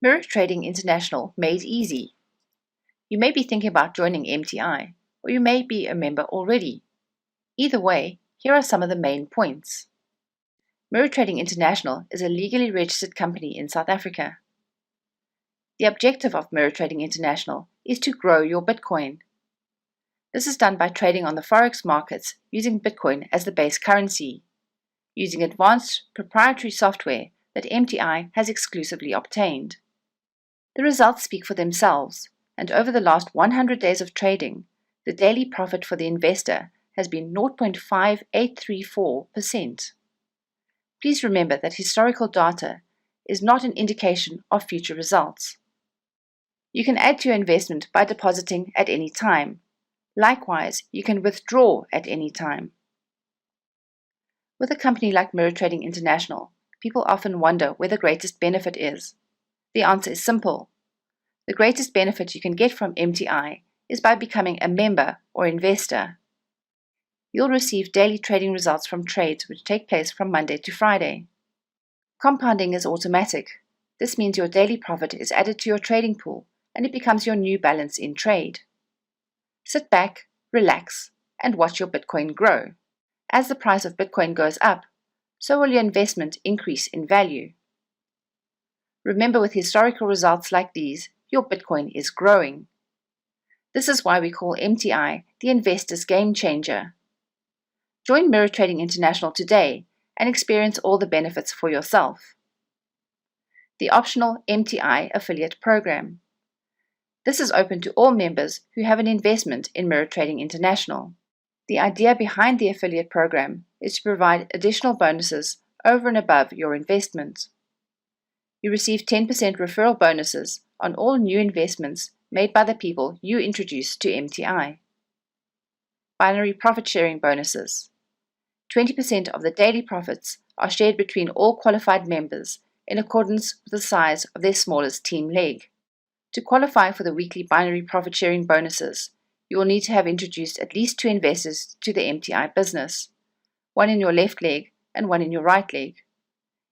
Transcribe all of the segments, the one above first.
Mirror Trading International made easy. You may be thinking about joining MTI, or you may be a member already. Either way, here are some of the main points. Mirror Trading International is a legally registered company in South Africa. The objective of Mirror Trading International is to grow your Bitcoin. This is done by trading on the Forex markets using Bitcoin as the base currency, using advanced proprietary software that MTI has exclusively obtained. The results speak for themselves, and over the last 100 days of trading, the daily profit for the investor has been 0.5834%. Please remember that historical data is not an indication of future results. You can add to your investment by depositing at any time. Likewise, you can withdraw at any time. With a company like Mirror Trading International, people often wonder where the greatest benefit is. The answer is simple. The greatest benefit you can get from MTI is by becoming a member or investor. You'll receive daily trading results from trades which take place from Monday to Friday. Compounding is automatic. This means your daily profit is added to your trading pool and it becomes your new balance in trade. Sit back, relax, and watch your Bitcoin grow. As the price of Bitcoin goes up, so will your investment increase in value. Remember, with historical results like these, your Bitcoin is growing. This is why we call MTI the investor's game changer. Join Mirror Trading International today and experience all the benefits for yourself. The optional MTI affiliate program. This is open to all members who have an investment in Mirror Trading International. The idea behind the affiliate program is to provide additional bonuses over and above your investment. You receive 10% referral bonuses on all new investments made by the people you introduce to MTI. Binary profit sharing bonuses. 20% of the daily profits are shared between all qualified members in accordance with the size of their smallest team leg. To qualify for the weekly binary profit sharing bonuses, you will need to have introduced at least 2 investors to the MTI business, one in your left leg and one in your right leg.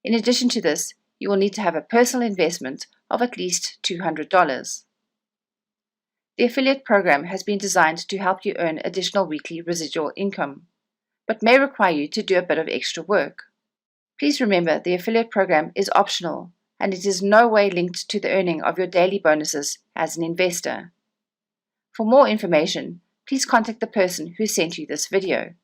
In addition to this, you will need to have a personal investment of at least $200. The affiliate program has been designed to help you earn additional weekly residual income, but may require you to do a bit of extra work. Please remember the affiliate program is optional and it is no way linked to the earning of your daily bonuses as an investor. For more information, please contact the person who sent you this video.